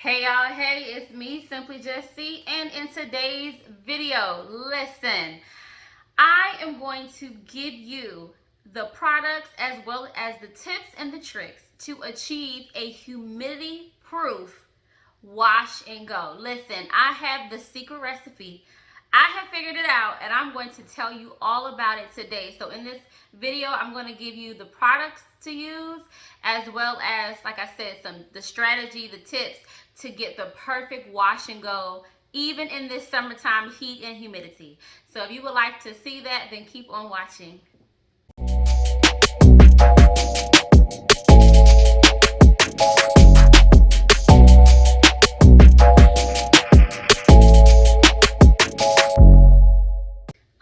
Hey y'all, hey, it's me, Simply Just C, and in today's video, listen, I am going to give you the products as well as the tips and the tricks to achieve a humidity proof wash and go. Listen, I have the secret recipe. I have figured it out and I'm going to tell you all about it today. So in this video, I'm going to give you the products to use as well as, like I said, the strategy, the tips to get the perfect wash and go even in this summertime heat and humidity. So if you would like to see that, then keep on watching.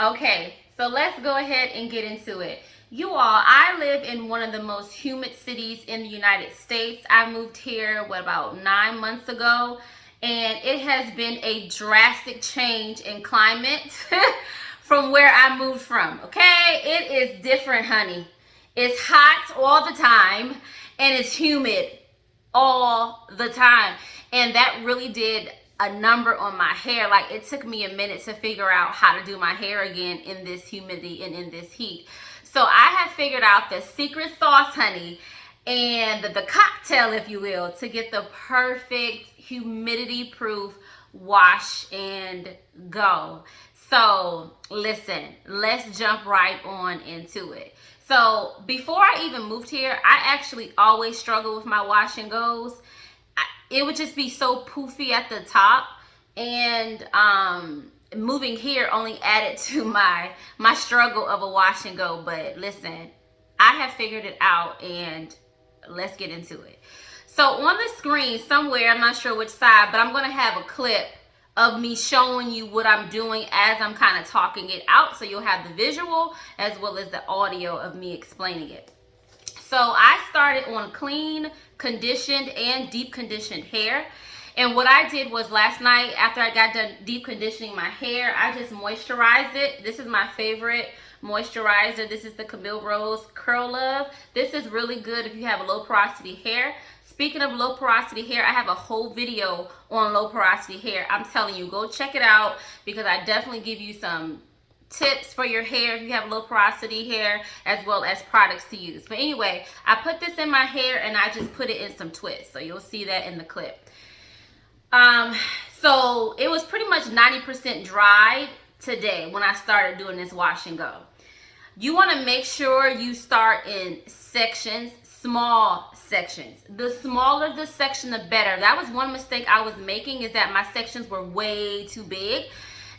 Okay, so let's go ahead and get into it. You all, I live in one of the most humid cities in the United States. I moved here, about 9 months ago, and it has been a drastic change in climate from where I moved from, okay? It is different, honey. It's hot all the time, and it's humid all the time. And that really did a number on my hair. Like, it took me a minute to figure out how to do my hair again in this humidity and in this heat. So I have figured out the secret sauce, honey, and the cocktail, if you will, to get the perfect humidity proof wash and go. So listen, let's jump right on into it. So before I even moved here, I actually always struggled with my wash and goes. It would just be so poofy at the top, and moving here only added to my struggle of a wash and go. But listen, I have figured it out, and let's get into it. So on the screen somewhere, I'm not sure which side, but I'm going to have a clip of me showing you what I'm doing as I'm kind of talking it out, so you'll have the visual as well as the audio of me explaining it. So I started on clean, conditioned, and deep conditioned hair. And what I did was last night, after I got done deep conditioning my hair, I just moisturized it. This is my favorite moisturizer. This is the Camille Rose Curl Love. This is really good if you have low porosity hair. Speaking of low porosity hair, I have a whole video on low porosity hair. I'm telling you, go check it out, because I definitely give you some tips for your hair if you have low porosity hair, as well as products to use. But anyway, I put this in my hair and I just put it in some twists, so you'll see that in the clip. So it was pretty much 90% dried today when I started doing this wash and go. You want to make sure you start in sections, small sections. The smaller the section, the better. That was one mistake I was making, is that my sections were way too big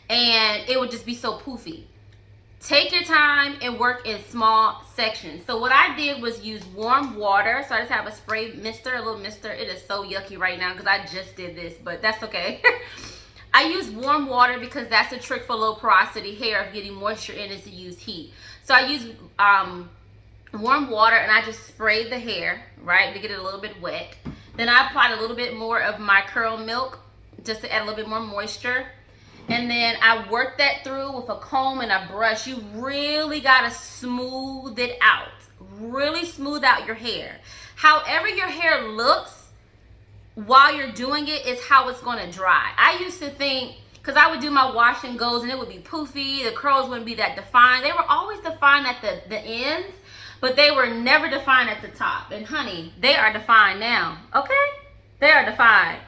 and it would just be so poofy. Take your time and work in small sections. So what I did was use warm water. So I just have a spray mister, a little mister. It is so yucky right now because I just did this, but that's okay. I use warm water because that's a trick for low porosity hair of getting moisture in, is to use heat. So I use warm water and I just sprayed the hair, right, to get it a little bit wet. Then I applied a little bit more of my curl milk just to add a little bit more moisture. And then I worked that through with a comb and a brush. You really got to smooth it out. Really smooth out your hair. However your hair looks while you're doing it is how it's going to dry. I used to think, because I would do my wash and goes and it would be poofy. The curls wouldn't be that defined. They were always defined at the ends, but they were never defined at the top. And honey, they are defined now. Okay? They are defined.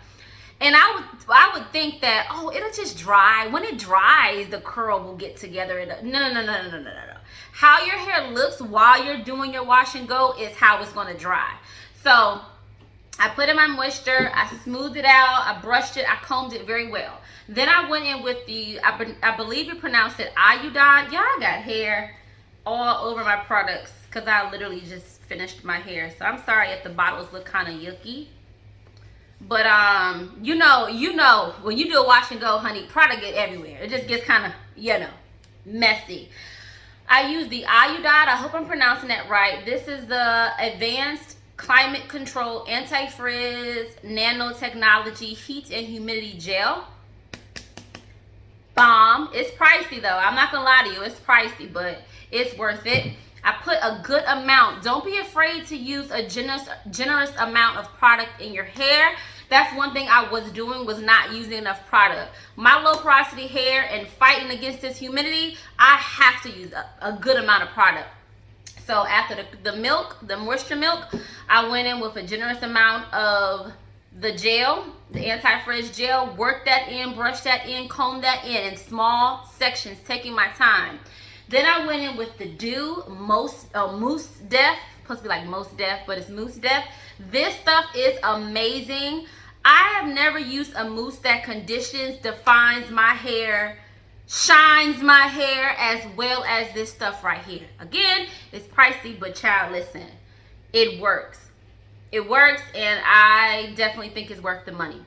And I would think that, oh, it'll just dry. When it dries, the curl will get together. No. How your hair looks while you're doing your wash and go is how it's going to dry. So I put in my moisture. I smoothed it out. I brushed it. I combed it very well. Then I went in with the, I believe you pronounce it Ouidad. Y'all got hair all over my products because I literally just finished my hair. So I'm sorry if the bottles look kind of yucky. But you know, when you do a wash and go, honey, product get everywhere. It just gets kind of, messy. I use the Ouidad. I hope I'm pronouncing that right. This is the Advanced Climate Control Anti-Frizz Nanotechnology Heat and Humidity Gel. Bomb. It's pricey though. I'm not gonna lie to you. It's pricey, but it's worth it. I put a good amount. Don't be afraid to use a generous amount of product in your hair. That's one thing I was doing, was not using enough product. My low porosity hair and fighting against this humidity, I have to use a good amount of product. So after the milk, the moisture milk, I went in with a generous amount of the gel, the anti-frizz gel, worked that in, brushed that in, combed that in small sections, taking my time. Then I went in with the Doux Mousse Def, supposed to be like Most Def, but it's Mousse Def. This stuff is amazing. I have never used a mousse that conditions, defines my hair, shines my hair as well as this stuff right here. Again, it's pricey, but child, listen, it works. It works, and I definitely think it's worth the money.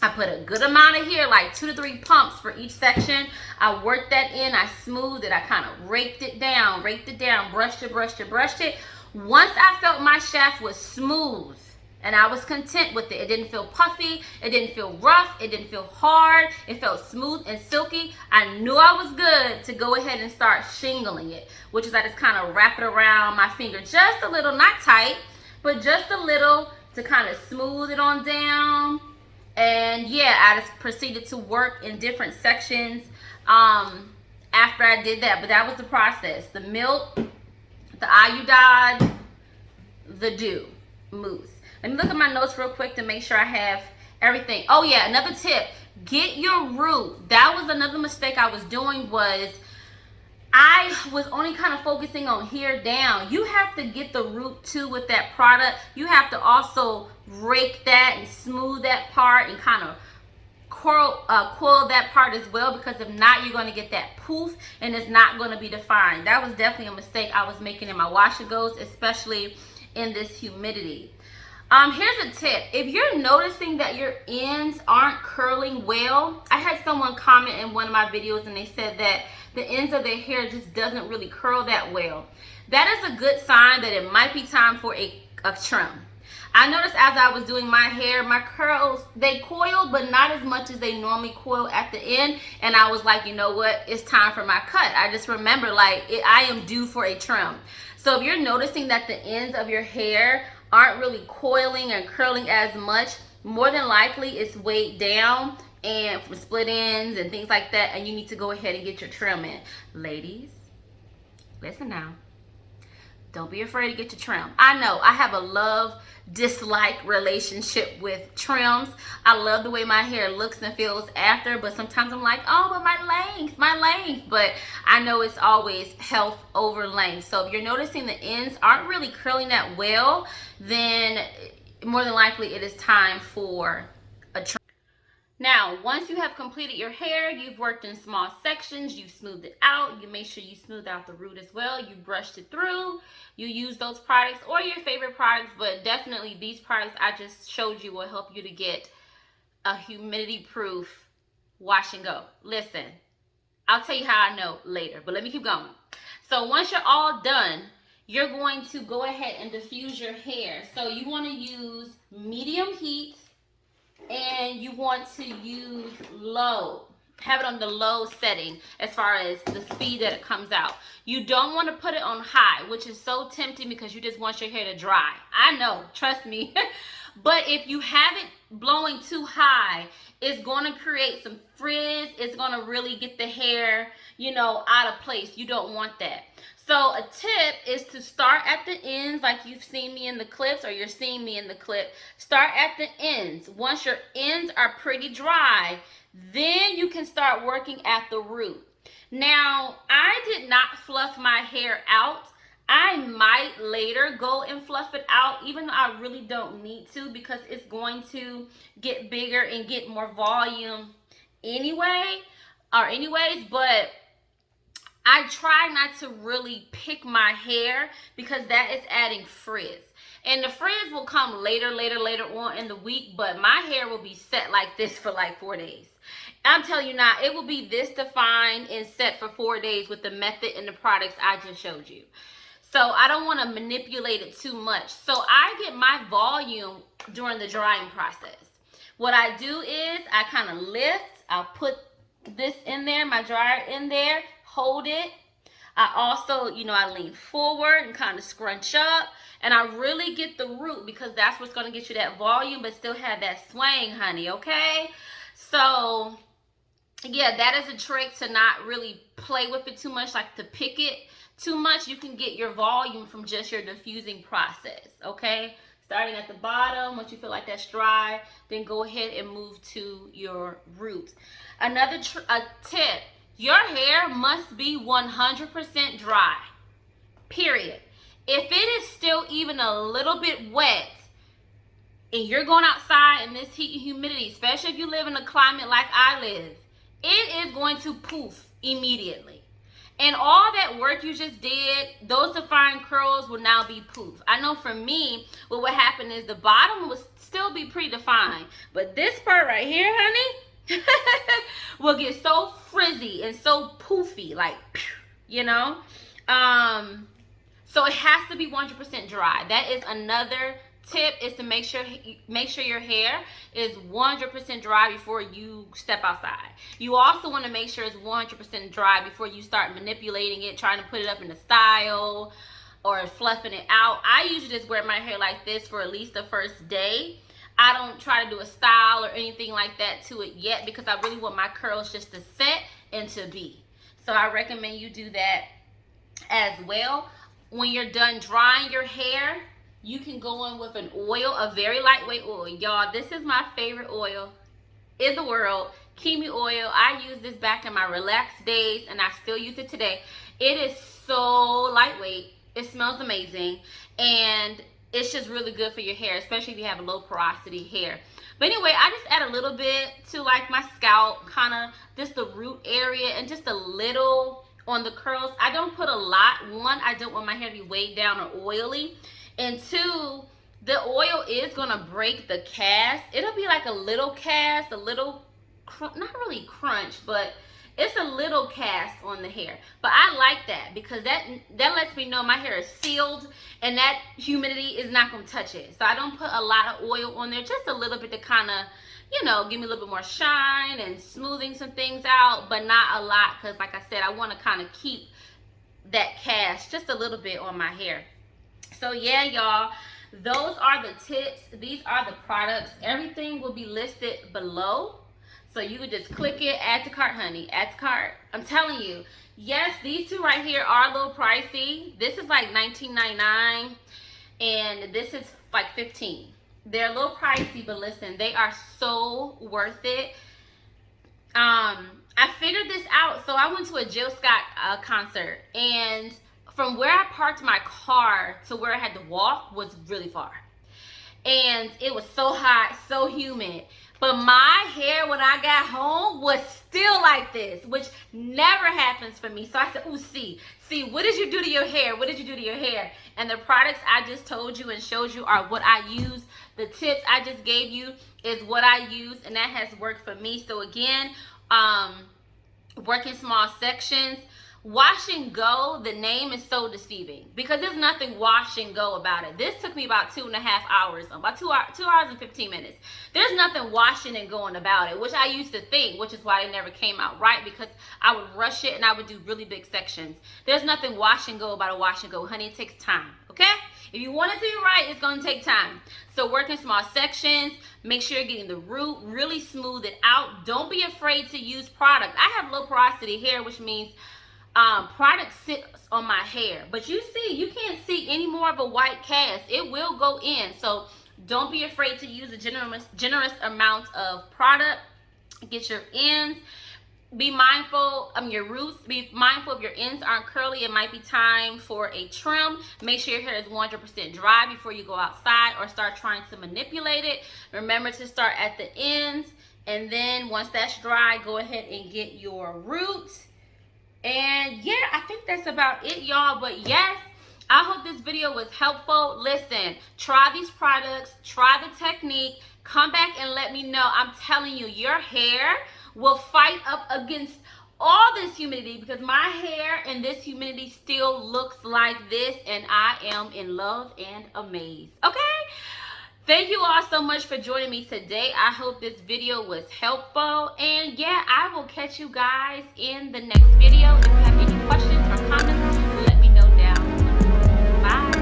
I put a good amount of hair, like 2 to 3 pumps for each section. I worked that in, I smoothed it, I kind of raked it down, brushed it. Once I felt my shaft was smooth and I was content with it, it didn't feel puffy, it didn't feel rough, it didn't feel hard, it felt smooth and silky, I knew I was good to go ahead and start shingling it, which is I just kind of wrap it around my finger just a little, not tight, but just a little to kind of smooth it on down. And yeah, I just proceeded to work in different sections after I did that. But that was the process. The milk, the Ouidad, the Doux mousse. Let me look at my notes real quick to make sure I have everything. Oh yeah, another tip. Get your root. That was another mistake I was doing, was I was only kind of focusing on hair down. You have to get the root too with that product. You have to also rake that and smooth that part and kind of coil that part as well, because if not, you're going to get that poof and it's not going to be defined. That was definitely a mistake I was making in my wash and goes, especially in this humidity. Here's a tip. If you're noticing that your ends aren't curling well, I had someone comment in one of my videos and they said that the ends of their hair just doesn't really curl that well. That is a good sign that it might be time for a trim. I noticed as I was doing my hair, my curls, they coiled, but not as much as they normally coil at the end. And I was like, you know what? It's time for my cut. I just remember, like, I am due for a trim. So if you're noticing that the ends of your hair aren't really coiling and curling as much, more than likely it's weighed down and from split ends and things like that, and you need to go ahead and get your trim in. Ladies, listen now. Don't be afraid to get your trim. I know I have a love-dislike relationship with trims. I love the way my hair looks and feels after, but sometimes I'm like, oh, but my length. But I know it's always health over length. So if you're noticing the ends aren't really curling that well, then more than likely it is time for a trim. Now, once you have completed your hair, you've worked in small sections, you smoothed it out, you make sure you smooth out the root as well, you brushed it through, you use those products or your favorite products, but definitely these products I just showed you will help you to get a humidity proof wash and go. Listen, I'll tell you how I know later, but let me keep going. So once you're all done, you're going to go ahead and diffuse your hair. So you want to use medium heat, and you want to use low. Have it on the low setting as far as the speed that it comes out. You don't want to put it on high, which is so tempting because you just want your hair to dry. I know, trust me. But if you have it blowing too high, it's going to create some frizz. It's going to really get the hair, you know, out of place. You don't want that. So a tip is to start at the ends, like you've seen me in the clips, or you're seeing me in the clip. Start at the ends. Once your ends are pretty dry, then you can start working at the root. Now, I did not fluff my hair out. I might later go and fluff it out, even though I really don't need to, because it's going to get bigger and get more volume anyways, but I try not to really pick my hair because that is adding frizz. And the frizz will come later on in the week, but my hair will be set like this for like 4 days. I'm telling you now, it will be this defined and set for 4 days with the method and the products I just showed you. So I don't want to manipulate it too much. So I get my volume during the drying process. What I do is I kind of lift, I'll put this in there, my dryer in there, hold it. I also, you know, I lean forward and kind of scrunch up. And I really get the root because that's what's going to get you that volume but still have that swing, honey, okay? So, yeah, that is a trick to not really play with it too much, like to pick it too much. You can get your volume from just your diffusing process, okay? Starting at the bottom, once you feel like that's dry, then go ahead and move to your root. Another tip, your hair must be 100% dry, period. If it is still even a little bit wet and you're going outside in this heat and humidity, especially if you live in a climate like I live, it is going to poof immediately. And all that work you just did, those defined curls will now be poof. I know for me, what would happen is the bottom will still be pretty defined, but this part right here, honey, will get so frizzy and so poofy, like, you know. So it has to be 100% dry. That is another tip, is to make sure your hair is 100% dry before you step outside. You also want to make sure it's 100% dry before you start manipulating it, trying to put it up in a style or fluffing it out. I usually just wear my hair like this for at least the first day. I don't try to do a style or anything like that to it yet because I really want my curls just to set and to be. So I recommend you do that as well. When you're done drying your hair, you can go in with an oil, a very lightweight oil. Y'all, this is my favorite oil in the world, Kemi oil. I used this back in my relaxed days and I still use it today. It is so lightweight. It smells amazing and it's just really good for your hair, especially if you have low porosity hair. But anyway, I just add a little bit to like my scalp, kind of just the root area and just a little on the curls. I don't put a lot. One, I don't want my hair to be weighed down or oily. And two, the oil is going to break the cast. It'll be like a little cast, a little, not really crunch, but it's a little cast on the hair. But I like that because that lets me know my hair is sealed and that humidity is not going to touch it. So I don't put a lot of oil on there, just a little bit to kind of, you know, give me a little bit more shine and smoothing some things out, but not a lot because, like I said, I want to kind of keep that cast just a little bit on my hair. So yeah, y'all, those are the tips. These are the products. Everything will be listed below. So you would just click it, add to cart, honey, add to cart. I'm telling you, yes, these two right here are a little pricey. This is like $19.99 and this is like $15. They're a little pricey, but listen, they are so worth it. I figured this out. So I went to a Jill Scott concert, and from where I parked my car to where I had to walk was really far. And it was so hot, so humid. But my hair when I got home was still like this, which never happens for me. So I said, ooh, see, what did you do to your hair? What did you do to your hair? And the products I just told you and showed you are what I use. The tips I just gave you is what I use, and that has worked for me. So again, work in small sections. Wash and go, the name is so deceiving because there's nothing wash and go about it. This took me about 2.5 hours, about 2 hours and 15 minutes. There's nothing washing and going about it, which I used to think, which is why it never came out right, because I would rush it and I would do really big sections. There's nothing wash and go about a wash and go, honey. It takes time, okay? If you want it to be right, it's going to take time. So work in small sections. Make sure you're getting the root, really smooth it out. Don't be afraid to use product. I have low porosity hair, which means product sits on my hair, but you can't see any more of a white cast. It will go in, so don't be afraid to use a generous amount of product. Get your ends. Be mindful of your roots. Be mindful if your ends aren't curly. It might be time for a trim. Make sure your hair is 100% dry before you go outside or start trying to manipulate it. Remember to start at the ends, and then once that's dry, go ahead and get your roots. And yeah, I think that's about it, y'all. But yes, I hope this video was helpful. Listen, try these products, try the technique, come back and let me know. I'm telling you, your hair will fight up against all this humidity, because my hair in this humidity still looks like this, and I am in love and amazed. Okay? Thank you all so much for joining me today. I hope this video was helpful. And yeah, I will catch you guys in the next video. If you have any questions or comments, let me know down below. Bye.